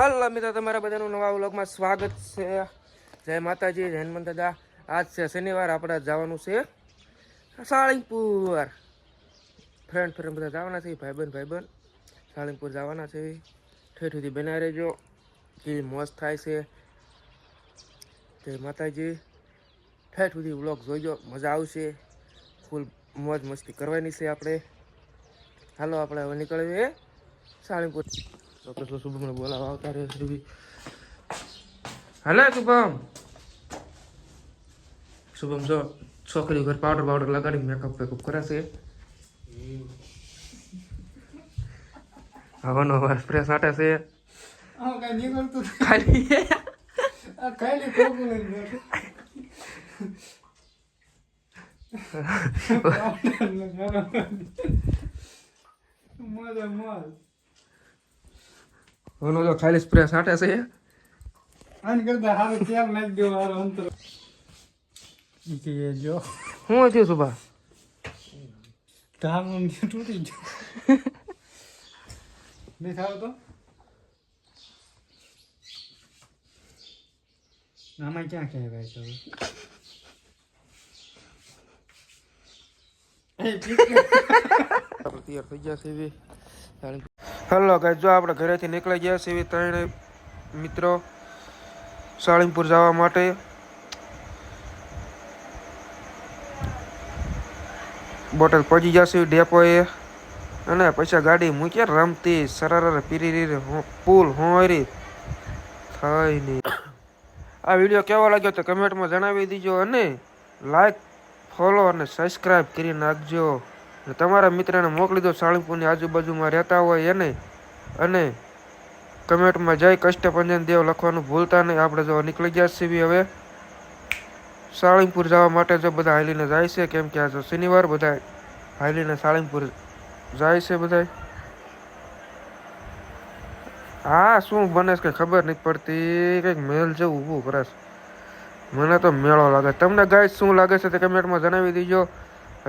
હાલો મિત્રો, તમારા બધાનું નવા વ્લોગમાં સ્વાગત છે. જય માતાજી, જય હનુમાન દાદા. આજ છે શનિવાર, આપણે જવાનું છે સાળીંગપુર. ફ્રેન્ડ બધા જવાના છે, ભાઈબંધ સાળીંગપુર જવાના છે. ઠેઠ સુધી બનાવી રહેજો, કેવી મોજ થાય છે. જય માતાજી. ઠેઠ સુધી વ્લોગ જોઈજો, મજા આવશે. ફૂલ મોજ મસ્તી કરવાની છે આપણે. હાલો આપણે હવે નીકળીએ સાળીંગપુર. તો શુભમને બોલાવા આવતા રહે છે. હાલે શુભમ જો છોકરી ઘર પાવડર લગાડી મેકઅપ કરે છે. હવાનો સ્પ્રે સાટે છે. ખાલી હવાનો તો ખાલી સ્પ્રે સાટે છે. આન કરતા હારે તેલ નાખી દેવો હારો અંતર જો હું થયું સુભા ધામ તૂટી ગયો નહીં થાવ તો આમાં ક્યાં ક્યાં ભાઈ છે તૈયાર થઈ ગયા છે. હલો ગાઈસ, જો આપણે ઘરેથી નીકળી ગયા છે ત્રણે મિત્રો સાળીંગપુર જવા માટે. બોટલ પહોંચી જશે ડેપોએ અને પછી ગાડી મૂકી રમતી સરર પીરી પુલ હોરી થઈ નહીં. આ વિડીયો કેવો લાગ્યો તો કમેન્ટમાં જણાવી દીજો અને લાઈક, ફોલો અને સબસ્ક્રાઈબ કરી નાખજો. તમારા મિત્રને મોકલી દો સાળીંગપુરની આજુબાજુમાં રહેતા હોય એને. અને કમેન્ટમાં જય કષ્ટભંજન દેવ લખવાનું ભૂલતા નહીં. આપણે જો નીકળી ગયા છીએ હવે સાળીંગપુર જવા માટે. જો બધા હાલીને જાય છે, કેમ કે આજે શનિવાર, બધા હાલીને સાળીંગપુર જાય છે બધા. હા, શું બને છે કંઈ ખબર નથી પડતી. કંઈક મેલ જેવું ઊભું કરે છે. મને તો મેળો લાગે. તમને ગાઈસ શું લાગે છે તે કમેન્ટમાં જણાવી દીજો.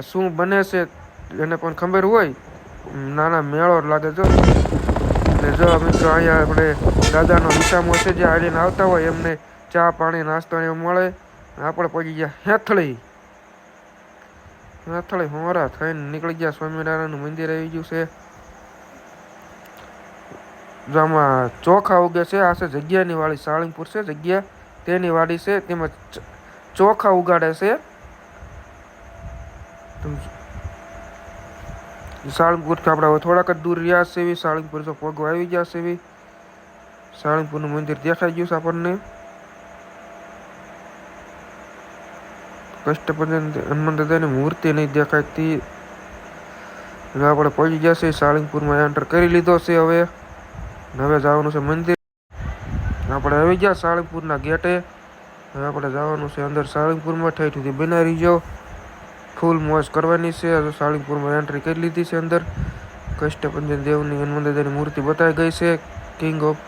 શું બને છે એને પણ ખબર હોય, નાના મેળો લાગે. જો ને જો મિત્રો અહીંયા આપણે દાદાનો વિસામો છે, જે હાલીને આવતા હોય એમને ચા પાણી નાસ્તો એવું મળે. આપણે પહોંચી ગયા હેથળી હોરા થઈને નીકળી ગયા. સ્વામિનારાયણનું મંદિર આવી ગયું છે. જો આમાં ચોખા ઉગે છે. આ છે જગ્યાની વાડી. સાળીંગપુર છે જગ્યા, તેની વાડી છે. તેમાં ચોખા ઉગાડે છે. સાળીંગપુરથી આપણે થોડાક જ દૂર રહ્યા છે. સાળીંગપુર જો પગો આવી ગયા છે. સાળીંગપુરનું મંદિર દેખાઈ ગયું છે આપણને. કષ્ટભંજન હનુમાન દાદાની મૂર્તિ નહીં દેખાતી. આપણે પહોંચી ગયા છે સાળીંગપુરમાં, એન્ટર કરી લીધો છે. હવે જવાનું છે મંદિર. આપણે આવી ગયા સાળીંગપુરના ગેટે. હવે આપણે જવાનું છે અંદર સાળીંગપુરમાં. ઠેઠ સુધી બનાવી જો ફૂલ મોજ કરવાની છે. સાળીંગપુરમાં એન્ટ્રી કરી લીધી છે. અંદર કષ્ટભંજન દેવની હનુમાન દાદાની મૂર્તિ બતાવી ગઈ છે. કિંગ ઓફ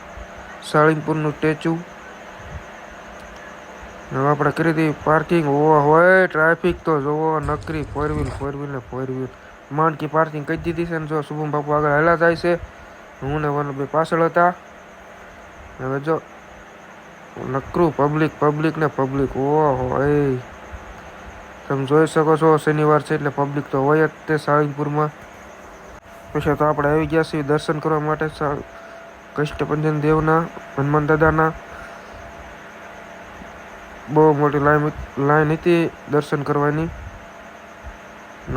સાળીંગપુરનું સ્ટેચ્યુ. હવે આપણે કરી હતી પાર્કિંગ. હોય ટ્રાફિક તો જોવો, નકરી ફોર વ્હીલ માંડકી પાર્કિંગ કરી દીધી છે. ને જો શુભમ બાપુ આગળ હેલા જાય છે, હું ને વનભાઈ પાછળ હતા. હવે જો નકરું પબ્લિક ને પબ્લિક. ઓહો એ તમે જોઈ શકો છો, શનિવાર છે એટલે પબ્લિક તો હોય જ તે સાળીંગપુરમાં. પછી તો આપણે આવી ગયા છીએ દર્શન કરવા માટે કષ્ટભંજન દેવના, હનુમાન દાદાના. બહુ મોટી લાઈન હતી દર્શન કરવાની.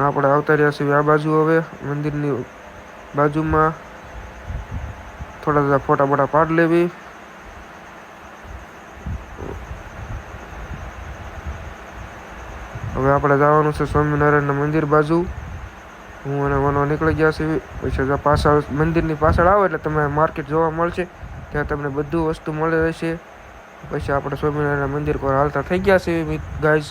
આપણે આવતા રહ્યા છીએ આ બાજુ. હવે મંદિરની બાજુમાં થોડા ફોટા બોટા પાડ લેવી. હવે આપણે જવાનું છે સ્વામિનારાયણના મંદિર બાજુ. હું અને વનો નીકળી ગયા છીએ. પછી પાછળ મંદિરની પાછળ આવો એટલે તમે માર્કેટ જોવા મળશે. ત્યાં તમને બધું વસ્તુ મળી રહેશે. પછી આપણે સ્વામિનારાયણ મંદિર પર હાલતા થઈ ગયા છીએ ગાઈઝ.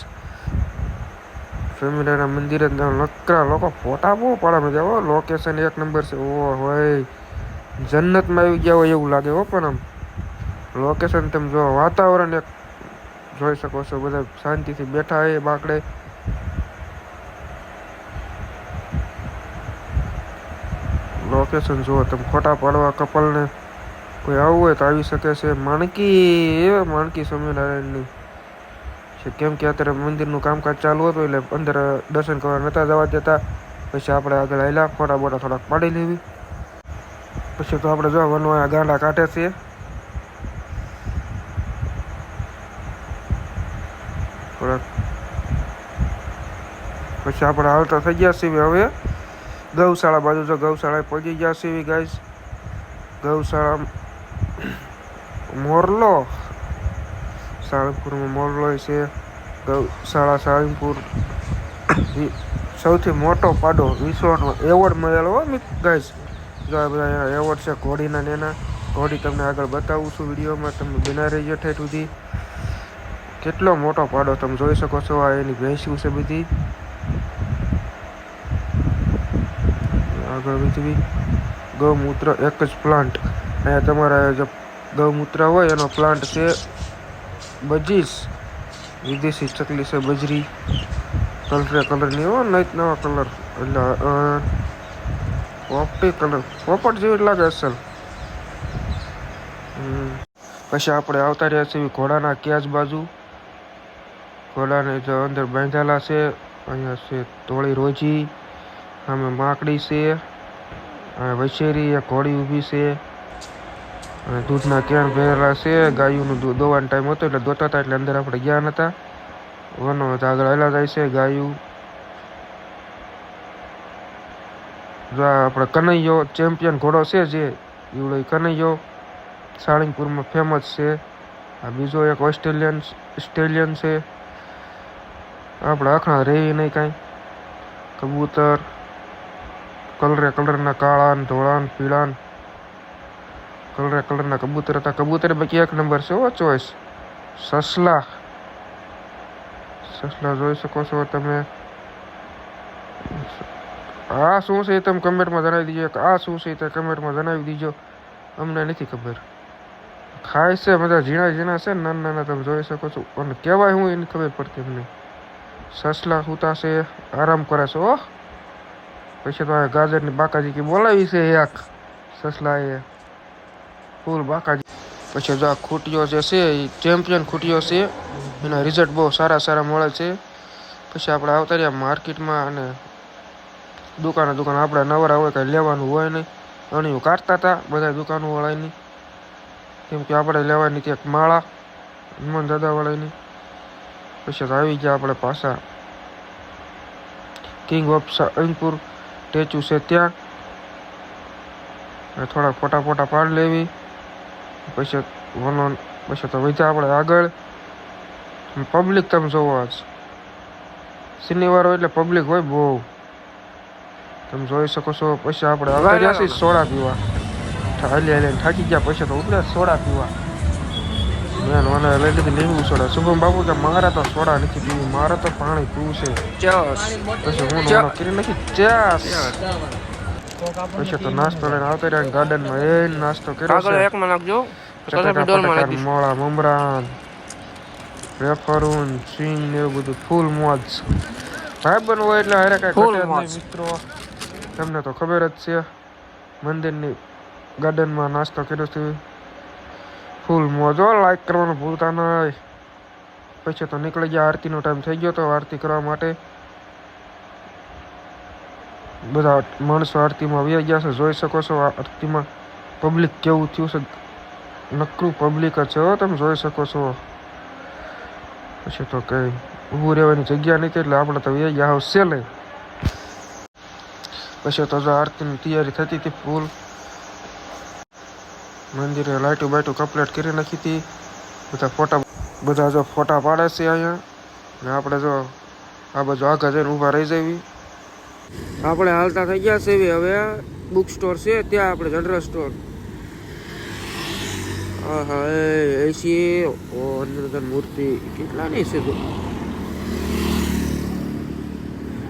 સ્વામિનારાયણ મંદિરે નકરા લોકો ફોટા બહુ પાડવા જાવ. લોકેશન એક નંબર છે. ઓ હોય જન્નતમાં આવી ગયા હોય એવું લાગે હો. પણ આમ લોકેશન તમે જો, વાતાવરણ એક જોઈ શકો છો. બધા શાંતિથી બેઠા હોય બાકડે. લોકેશન જુઓ તમે. ફોટા પાડવા કપલને કોઈ આવવું હોય તો આવી શકે છે. માણકી સ્વામિનારાયણની છે, કેમ કે અત્યારે મંદિરનું કામકાજ ચાલુ હતું એટલે અંદર દર્શન કરવા નતા જવા દેતા. પછી આપણે આગળ આવેલા ફોટા બોટા થોડાક પાડી લેવી. પછી તો આપણે જો વનવાયા ગાંડા કાઢે છે. થોડાક પછી આપણે હાલતા થઈ ગયા છીએ હવે ગૌશાળા બાજુ. જો ગૌશાળાએ પહોંચી ગયા છીએ ગાઈસ. ગૌશાળા મોરલો સાળંગપુરમાં મોરલો છે. ગૌશાળા સાળંગપુર સૌથી મોટો પાડો વિશ્વનો એવોર્ડ મળેલો હો ગાઈસ. જો આ બધા એના એવોર્ડ છે ઘોડીના ને એના. ઘોડી તમને આગળ બતાવું છું વિડીયોમાં, તમે બિના રહીએ ઠેઠ સુધી. કેટલો મોટો પાડો તમે જોઈ શકો છો. આ એની ભેંસ્યું છે બધી. આગળ બીજી ગૌમૂત્ર એક જ પ્લાન્ટ. અહીંયા તમારા જે ગૌમૂત્ર હોય એનો પ્લાન્ટ છે. બજીસ વિદેશી ચકલી છે બજરી. કલરની હો, નહીં નવા કલર એટલે પોપટી કલર, પોપટ જેવી લાગે અસલ. પછી આપણે આવતા રહ્યા છીએ ઘોડાના કેજ બાજુ. ઘોડાને જો અંદર બાંધેલા છે. અહીંયા છે ધોળી રોજી, સામે માકડી છે, વછેરી એક ઘોડી ઊભી છે, અને દૂધના કેન ભરેલા છે. ગાયોનું દૂધ દોવાનો ટાઈમ હતો એટલે દોતા હતા, એટલે અંદર આપણે ગયા નતા. વનો આગળ હાલા જાય છે ગાયું. જો આપણે કનૈયો ચેમ્પિયન ઘોડો છે જે એવડો કનૈયો સાળંગપુરમાં ફેમસ છે. આ બીજો એક ઓસ્ટ્રેલિયન છે. આપણે આખા રેવી નહીં કાંઈ. કબૂતર કલરના કાળા ને ધોળા ને પીળા કલરના કબૂતર હતા. કબૂતર બાકી એક નંબર છે હો ચોઈસ. સસલા જોઈ શકો છો તમે. આ શું છે તમે કમેન્ટમાં જણાવી દીજો. આ શું છે તે કમેન્ટમાં જણાવી દીજો. અમને નથી ખબર. ખાય છે બધા ઝીણા છે, નાના તમે જોઈ શકો છો. અને કહેવાય હું એની ખબર પડતી અમને. સસલા સૂતા છે, આરામ કરે છે. ઓહ, પછી તો આ ગાજરની બાકાજી કે બોલાવી છે એક સસલા એ ફૂલ બાકાજી. પછી જો આ ખૂટીઓ જે છે એ ચેમ્પિયન ખૂટીઓ છે. એના રિઝલ્ટ બહુ સારા મળે છે. પછી આપણે આવતા રહ્યા માર્કેટમાં, અને દુકાને આપણે નવરા હોય કાંઈ લેવાનું હોય નહીં. અણીયું કાઢતા હતા બધા દુકાનો વાળાની, કેમ કે આપણે લેવાની હતી એક માળા હનુમાન દાદા વાળાની. પછી તો આવી ગયા આપણે પાછા કિંગ ઓફ સાળંગપુર સ્ટેચ્યુ છે ત્યાં. થોડા ફોટા પાડી લેવી. પછી તો વધ્યા આપણે આગળ. પબ્લિક તમે જોવો, આજ શનિવાર હોય એટલે પબ્લિક હોય બહુ, તમે જોઈ શકો છો. પછી આપણે આગળ ગયા છીએ સોડા પીવા. હાલી થાકી ગયા. પછી તો ઉપડે સોડા પીવા. મેન મને લઈ લીધી લીંબુ સોડા. શુભમ બાપુ કે મારે તો સોડા નથી પીવી, મારે તો પાણી પીવું છે. પછી હું કરી નાખી ચાસ. પછી તો નાસ્તો લઈને આવતા રહ્યા ગાર્ડનમાં. એ નાસ્તો કર્યો છે. મોળા મમરા વેફરું સિંગ ને એવું બધું ફૂલ મોજ. ભાઈબંધ હોય એટલે હારે કાંઈ ઘટે જ નહીં મિત્રો. તમને તો ખબર જ છે. મંદિરની ગાર્ડનમાં નાસ્તો કર્યો છે. ફૂલ મોજ. લાઈક કરવાનું ભૂલતા નહીં. પછી તો નીકળી ગયા. આરતીનો ટાઈમ થઈ ગયો તો આરતી કરવા માટે બધા માણસો આરતીમાં આવી ગયા છે. જોઈ શકો છો આરતીમાં પબ્લિક કેવું થયું છે. નકરું પબ્લિક જ છે હો, તમે જોઈ શકો છો. પછી તો કઈ ઊભું રહેવાની જગ્યા નથી એટલે આપણે તો એ ગયા સેલે. પછી તો જો આરતીની તૈયારી થતી હતી ફૂલ. મંદિરે લાઈટો બાઈટો કમ્પ્લીટ કરી નાખી હતી. બધા જો ફોટા પાડે છે અહીંયા. ને આપણે જો આ બાજુ આગળ જઈને ઊભા રહી જવી. આપણે હાલતા થઈ ગયા છે હવે. બુક સ્ટોર છે ત્યાં આપણે જનરલ સ્ટોર. હા એસી અંદર મૂર્તિ કેટલાની છે તો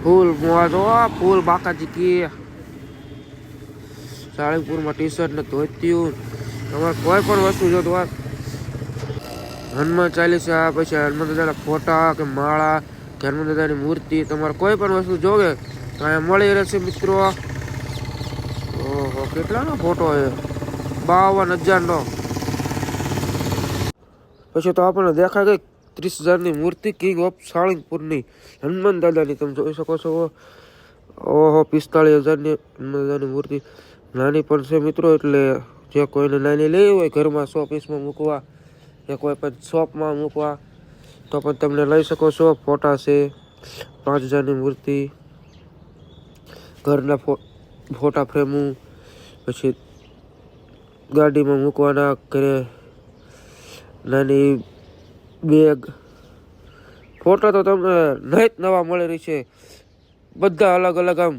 ફૂલ મોજો. ફૂલ બાકાજી કી સાળંગપુરમાં ટી શર્ટ ને ધોતિયું. તમારે કોઈ પણ વસ્તુ જો તો હનુમાન ચાલીસા, પછી હનુમાન દાદાના ફોટા કે માળા કે હનુમાન દાદાની મૂર્તિ, તમારે કોઈ પણ વસ્તુ જોવે તો અહીંયા મળી રહેશે મિત્રો. ઓહો કેટલાનો ફોટો છે. 52,000નો. પછી તો આપણને દેખાય ગઈ 30,000ની મૂર્તિ કિંગ ઓફ સાળંગપુરની હનુમાન દાદાની. તમે જોઈ શકો છો. ઓહો, 45,000ની હનુમાન દાદાની મૂર્તિ. નાની પણ છે મિત્રો, એટલે જે કોઈને નાની લેવી હોય ઘરમાં શો પીસમાં મૂકવા કે કોઈ પણ શોપમાં મૂકવા તો પણ તમને લઈ શકો છો. ફોટા છે, 5,000ની મૂર્તિ, ઘરના ફોટા ફ્રેમું, પછી ગાડીમાં મૂકવાના, ઘરે નાની બેગ. ફોટા તો તમને નહીં જ નવા મળી રહી છે, બધા અલગ અલગ. આમ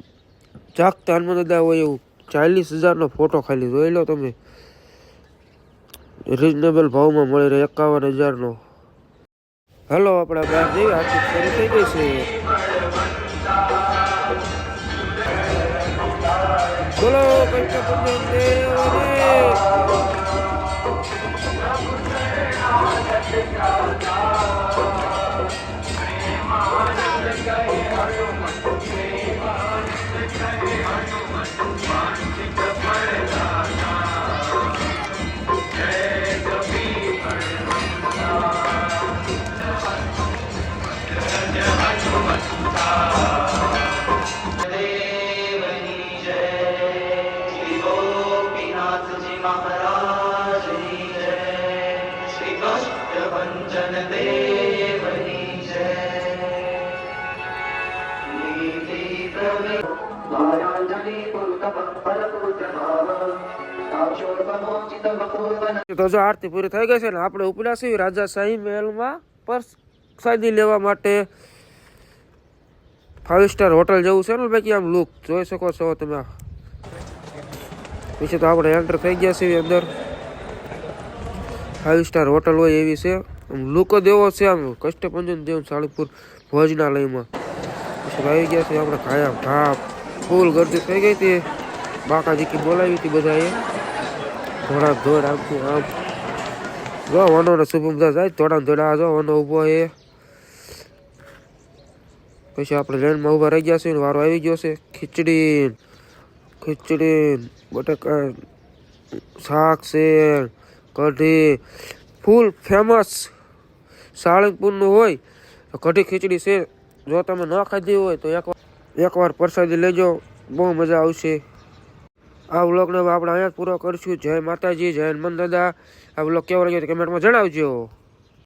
જાગતા હનુમાન દાદા હોય એવું. 40,000નો ફોટો ખાલી જોઈ લો તમે. રિઝનેબલ ભાવમાં મળી રહે 51,000નો. હલો, આપણે બહાર જઈએ. આરતી શરૂ થઈ ગઈ છે. બોલો પંચપંચન દેવને. તો જો આરતી પૂરી થઈ ગઈ છે ને આપણે ઉપડ્યા છીએ રાજાશાહી મહેલમાં પ્રસાદી લેવા માટે. 5 સ્ટાર હોટલ જેવું છે ને બાકી આમ લુક જોઈ શકો છો તમે. પછી તો આપણે એન્ટર થઈ ગયા છીએ અંદર. 5 સ્ટાર હોટલ હોય એવી છે. આમ લુક જ એવો છે, આમ કષ્ટભંજન દેવ સાળંગપુર ભોજનાલયમાં. પછી આવી ગયા છે આપણે ખાયા ભાપ. ફૂલ ગરદી થઈ ગઈ હતી. બાકાજી બોલાવી હતી બધાએ. ધોળા ધોળ આમથી આમ જો વનોને શુભમદા જાય ધોળા ધોળા. જો વનો ઊભો છે. પછી આપણે લાઈનમાં ઊભા રહી ગયા છે. વારો આવી ગયો છે. ખીચડી બટાકા શાક છે, કઢી. ફૂલ ફેમસ સાળંગપુરનું હોય તો કઢી ખીચડી છે. જો તમે ન ખાધી હોય તો એકવાર પ્રસાદી લેજો, બહુ મજા આવશે. આ વ્લોગને આપણે અહીંયા પૂરો કરીશું. જય માતાજી, જય હનુમાન દાદા. આ વ્લોગ કેવો લાગ્યો તો કમેન્ટમાં જણાવજો.